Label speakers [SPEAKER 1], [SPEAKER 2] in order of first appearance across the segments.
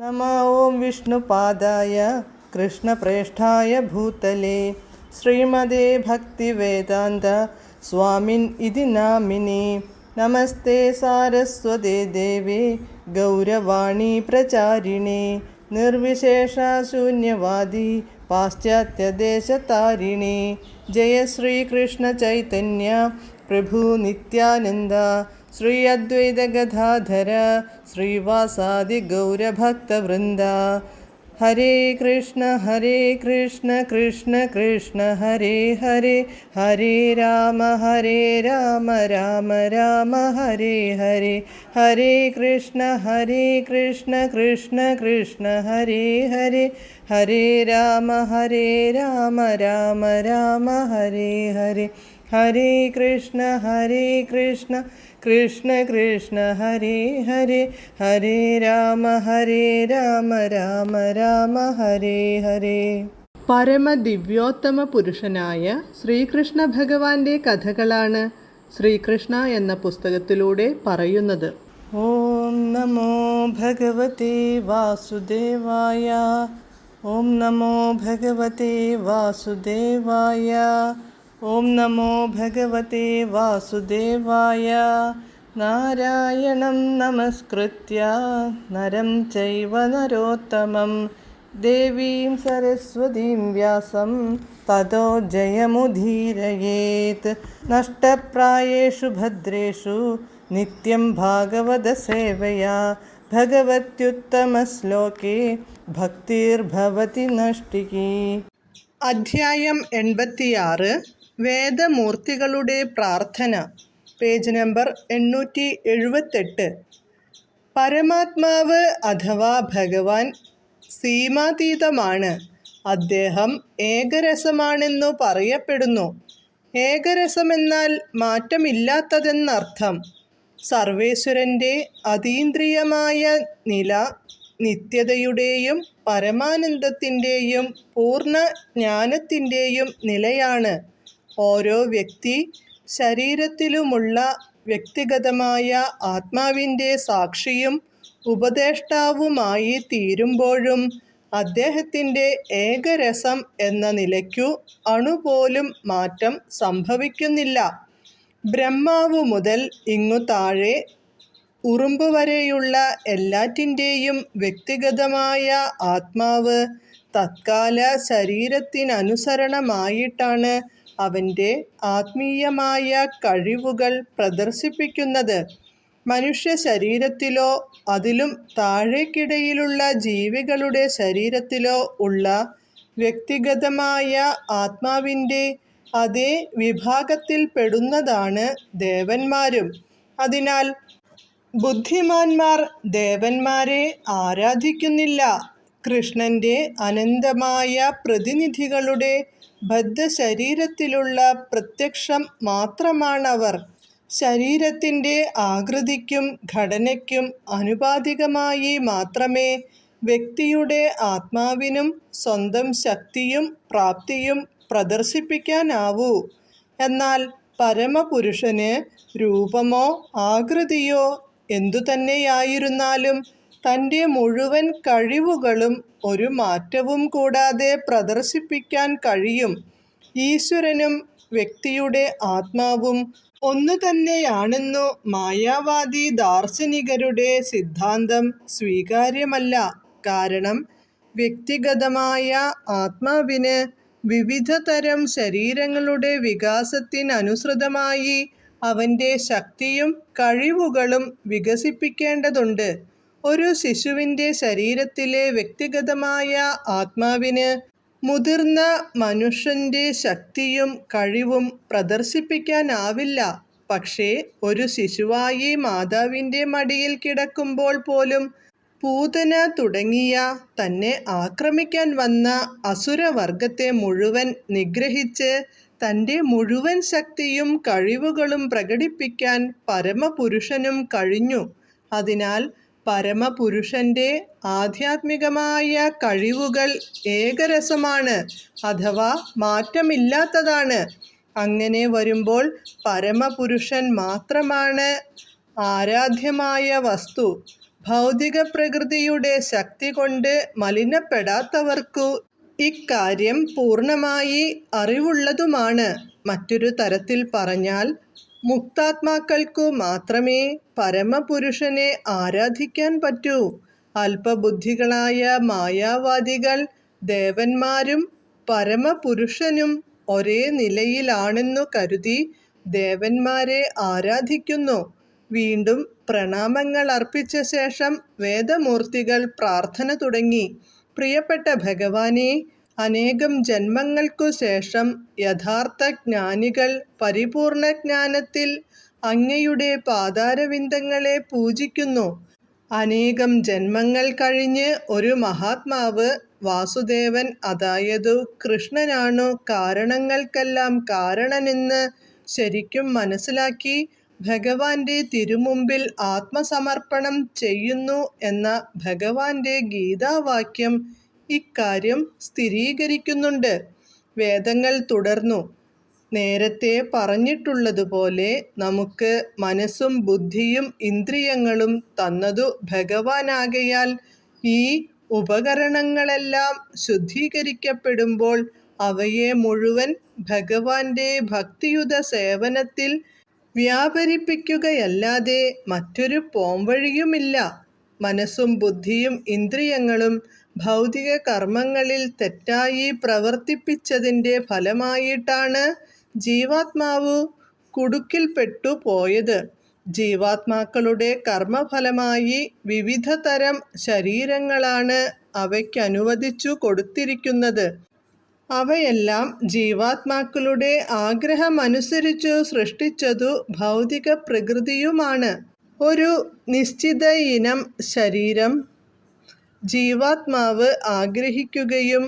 [SPEAKER 1] നമ ഓം വിഷ്ണുപാദായ കൃഷ്ണപ്രേഷ്ഠായ ഭൂതലേ ശ്രീമതേ ഭക്തിവേദാന്ത സ്വാമിൻ ഇതി നാമിനി. നമസ്തേ സാരസ്വതേ ദേവേ ഗൗരവാണി പ്രചാരിണേ നിർവിശേഷ ശൂന്യവാദി പാശ്ചാത്യദേശതാരിണേ. ജയ ശ്രീകൃഷ്ണ ചൈതന്യ പ്രഭു നിത്യാനന്ദ ശ്രീ അദ്വൈത ഗദാധര ശ്രീവാസാദി ഗൗരഭക്തവൃന്ദ. ഹരേ കൃഷ്ണ കൃഷ്ണ കൃഷ്ണ ഹരേ ഹരേ, ഹരേ രാമ രാമ രാമ ഹരേ ഹരേ. ഹരേ കൃഷ്ണ കൃഷ്ണ കൃഷ്ണ ഹരേ ഹരേ, ഹരേ രാമ രാമ രാമ ഹരേ ഹരേ. ഹരേ കൃഷ്ണ കൃഷ്ണ കൃഷ്ണ ഹരേ ഹരേ, ഹരേ രാമ രാമ ഹരേ ഹരേ. പരമദിവ്യോത്തമ പുരുഷനായ ശ്രീകൃഷ്ണ ഭഗവാന്റെ കഥകളാണ് ശ്രീകൃഷ്ണ എന്ന പുസ്തകത്തിലൂടെ പറയുന്നത്. ഓം നമോ ഭഗവതേ വാസുദേവായ. ഓം നമോ ഭഗവതേ വാസുദേവായ. ഓം നമോ ഭഗവതേ വാസുദേവായ. നാരായണം നമസ്കൃത്യ നരം ചൈവ നരോത്തമം ദേവീം സരസ്വതീം വ്യാസം തതോ ജയമുദീരയേത്. നഷ്ടപ്രായേഷു ഭദ്രേഷു നിത്യം ഭാഗവത സേവയാ ഭഗവത്യുത്തമശ്ലോകേ ഭക്തിർഭവതി നഷ്ടികി. അധ്യായം 86 വേദമൂർത്തികളുടെ പ്രാർത്ഥന. Page number 878. പരമാത്മാവ് അഥവാ ഭഗവാൻ സീമാതീതമാണ്. അദ്ദേഹം ഏകരസമാണെന്നു പറയപ്പെടുന്നു. ഏകരസമെന്നാൽ മാറ്റമില്ലാത്തതെന്നർത്ഥം. സർവേശ്വരൻ്റെ അതീന്ദ്രിയമായ നില നിത്യതയുടെയും പരമാനന്ദത്തിൻ്റെയും പൂർണ്ണ ജ്ഞാനത്തിൻ്റെയും നിലയാണ്. ഓരോ വ്യക്തി ശരീരത്തിലുമുള്ള വ്യക്തിഗതമായ ആത്മാവിൻ്റെ സാക്ഷിയും ഉപദേഷ്ടാവുമായി തീരുമ്പോഴും അദ്ദേഹത്തിൻ്റെ ഏകരസം എന്ന നിലയ്ക്കു അണുപോലും മാറ്റം സംഭവിക്കുന്നില്ല. ബ്രഹ്മാവു മുതൽ ഇങ്ങു താഴെ ഉറുമ്പ് വരെയുള്ള എല്ലാറ്റിൻ്റെയും വ്യക്തിഗതമായ ആത്മാവ് തത്കാല ശരീരത്തിനനുസരണമായിട്ടാണ് അവൻ്റെ ആത്മീയമായ കഴിവുകൾ പ്രദർശിപ്പിക്കുന്നത്. മനുഷ്യ ശരീരത്തിലോ അതിലും താഴേക്കിടയിലുള്ള ജീവികളുടെ ശരീരത്തിലോ ഉള്ള വ്യക്തിഗതമായ ആത്മാവിൻ്റെ അതേ വിഭാഗത്തിൽപ്പെടുന്നതാണ് ദേവന്മാരും. അതിനാൽ ബുദ്ധിമാന്മാർ ദേവന്മാരെ ആരാധിക്കുന്നില്ല. കൃഷ്ണൻ്റെ അനന്തമായ പ്രതിനിധികളുടെ ബദ്ധശരീരത്തിലുള്ള പ്രത്യക്ഷം മാത്രമാണവർ. ശരീരത്തിൻ്റെ ആകൃതിക്കും ഘടനയ്ക്കും ആനുപാതികമായി മാത്രമേ വ്യക്തിയുടെ ആത്മാവിനും സ്വന്തം ശക്തിയും പ്രാപ്തിയും പ്രദർശിപ്പിക്കാനാവൂ. എന്നാൽ പരമപുരുഷന് രൂപമോ ആകൃതിയോ എന്തുതന്നെയായിരുന്നാലും തൻ്റെ മുഴുവൻ കഴിവുകളും ഒരു മാറ്റവും കൂടാതെ പ്രദർശിപ്പിക്കാൻ കഴിയും. ഈശ്വരനും വ്യക്തിയുടെ ആത്മാവും ഒന്നു തന്നെയാണെന്നു മായാവാദി ദാർശനികരുടെ സിദ്ധാന്തം സ്വീകാര്യമല്ല. കാരണം വ്യക്തിഗതമായ ആത്മാവിന് വിവിധ തരം ശരീരങ്ങളുടെ വികാസത്തിനനുസൃതമായി അവൻ്റെ ശക്തിയും കഴിവുകളും വികസിപ്പിക്കേണ്ടതുണ്ട്. ഒരു ശിശുവിൻ്റെ ശരീരത്തിലെ വ്യക്തിഗതമായ ആത്മാവിന് മുതിർന്ന മനുഷ്യൻ്റെ ശക്തിയും കഴിവും പ്രദർശിപ്പിക്കാനാവില്ല. പക്ഷേ ഒരു ശിശുവായി മാതാവിൻ്റെ മടിയിൽ കിടക്കുമ്പോൾ പോലും പൂതന തുടങ്ങിയ തന്നെ ആക്രമിക്കാൻ വന്ന അസുരവർഗത്തെ മുഴുവൻ നിഗ്രഹിച്ച് തൻ്റെ മുഴുവൻ ശക്തിയും കഴിവുകളും പ്രകടിപ്പിക്കാൻ പരമപുരുഷനും കഴിഞ്ഞു. അതിനാൽ പരമപുരുഷൻ്റെ ആധ്യാത്മികമായ കഴിവുകൾ ഏകരസമാണ്, അഥവാ മാറ്റമില്ലാത്തതാണ്. അങ്ങനെ വരുമ്പോൾ പരമപുരുഷൻ മാത്രമാണ് ആരാധ്യമായ വസ്തു. ഭൗതിക പ്രകൃതിയുടെ ശക്തി കൊണ്ട് മലിനപ്പെടാത്തവർക്കു ഇക്കാര്യം പൂർണ്ണമായി അറിവുള്ളതുമാണ്. മറ്റൊരു തരത്തിൽ പറഞ്ഞാൽ, മുക്താത്മാക്കൾക്കു മാത്രമേ പരമപുരുഷനെ ആരാധിക്കാൻ പറ്റൂ. അല്പബുദ്ധികളായ മായാവാദികൾ ദേവന്മാരും പരമപുരുഷനും ഒരേ നിലയിലാണെന്നു കരുതി ദേവന്മാരെ ആരാധിക്കുന്നു. വീണ്ടും പ്രണാമങ്ങൾ അർപ്പിച്ച ശേഷം വേദമൂർത്തികൾ പ്രാർത്ഥന തുടങ്ങി. പ്രിയപ്പെട്ട ഭഗവാനേ, അനേകം ജന്മങ്ങൾക്കു ശേഷം യഥാർത്ഥ ജ്ഞാനികൾ പരിപൂർണ ജ്ഞാനത്തിൽ അങ്ങയുടെ പാദാരവിന്ദങ്ങളെ പൂജിക്കുന്നു. അനേകം ജന്മങ്ങൾ കഴിഞ്ഞ് ഒരു മഹാത്മാവ് വാസുദേവൻ, അതായത് കൃഷ്ണനാണു കാരണങ്ങൾക്കെല്ലാം കാരണനെന്ന് ശരിക്കും മനസ്സിലാക്കി ഭഗവാന്റെ തിരുമുമ്പിൽ ആത്മസമർപ്പണം ചെയ്യുന്നു എന്ന ഭഗവാന്റെ ഗീതാവാക്യം ഇക്കാര്യം സ്ഥിരീകരിക്കുന്നുണ്ട്. വേദങ്ങൾ തുടർന്നു, നേരത്തെ പറഞ്ഞിട്ടുള്ളതുപോലെ നമുക്ക് മനസ്സും ബുദ്ധിയും ഇന്ദ്രിയങ്ങളും തന്നതു ഭഗവാനാകയാൽ ഈ ഉപകരണങ്ങളെല്ലാം ശുദ്ധീകരിക്കപ്പെടുമ്പോൾ അവയെ മുഴുവൻ ഭഗവാന്റെ ഭക്തിയുത സേവനത്തിൽ വ്യാപരിപ്പിക്കുകയല്ലാതെ മറ്റൊരു പോംവഴിയുമില്ല. മനസ്സും ബുദ്ധിയും ഇന്ദ്രിയങ്ങളും ഭൗതിക കർമ്മങ്ങളിൽ തെറ്റായി പ്രവർത്തിപ്പിച്ചതിൻ്റെ ഫലമായിട്ടാണ് ജീവാത്മാവ് കുടുക്കിൽപ്പെട്ടു പോയത്. ജീവാത്മാക്കളുടെ കർമ്മഫലമായി വിവിധ തരം ശരീരങ്ങളാണ് അവയ്ക്കനുവദിച്ചു കൊടുത്തിരിക്കുന്നത്. അവയെല്ലാം ജീവാത്മാക്കളുടെ ആഗ്രഹമനുസരിച്ചു സൃഷ്ടിച്ചതു ഭൗതിക പ്രകൃതിയുമാണ്. ഒരു നിശ്ചിത ഇനം ശരീരം ജീവാത്മാവ് ആഗ്രഹിക്കുകയും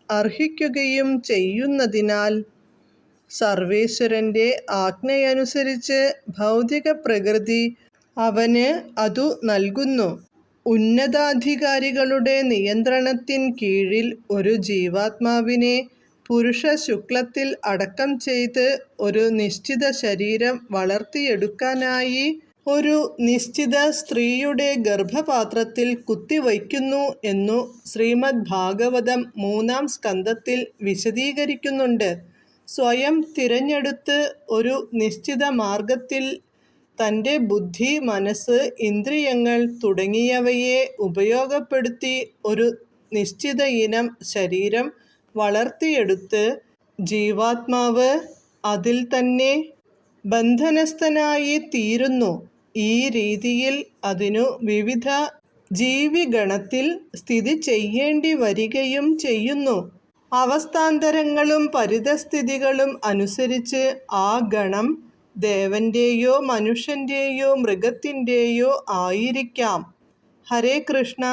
[SPEAKER 1] അർഹിക്കുകയും ചെയ്യുന്നതിനാൽ സർവേശ്വരൻ്റെ ആജ്ഞയനുസരിച്ച് ഭൗതിക പ്രകൃതി അവന് അതു നൽകുന്നു. ഉന്നതാധികാരികളുടെ നിയന്ത്രണത്തിൻ കീഴിൽ ഒരു ജീവാത്മാവിനെ പുരുഷ ശുക്ലത്തിൽ അടക്കം ചെയ്ത് ഒരു നിശ്ചിത ശരീരം വളർത്തിയെടുക്കാനായി ഒരു നിശ്ചിത സ്ത്രീയുടെ ഗർഭപാത്രത്തിൽ കുത്തിവയ്ക്കുന്നു എന്നു ശ്രീമദ് ഭാഗവതം 3-ാം സ്കന്ധത്തിൽ വിശദീകരിക്കുന്നുണ്ട്. സ്വയം തിരഞ്ഞെടുത്ത് ഒരു നിശ്ചിത മാർഗത്തിൽ തൻ്റെ ബുദ്ധി, മനസ്സ്, ഇന്ദ്രിയങ്ങൾ തുടങ്ങിയവയെ ഉപയോഗപ്പെടുത്തി ഒരു നിശ്ചിത ഇനം ശരീരം വളർത്തിയെടുത്ത് ജീവാത്മാവ് അതിൽ തന്നെ ബന്ധനസ്ഥനായി തീരുന്നു. ഈ രീതിയിൽ അതിനു വിവിധ ജീവിഗണത്തിൽ സ്ഥിതി ചെയ്യേണ്ടി വരികയും ചെയ്യുന്നു. അവസ്ഥാന്തരങ്ങളും പരിതസ്ഥിതികളും അനുസരിച്ച് ആ ഗണം ദേവന്റെയോ മനുഷ്യന്റെയോ മൃഗത്തിൻ്റെയോ ആയിരിക്കാം. ഹരേ കൃഷ്ണ.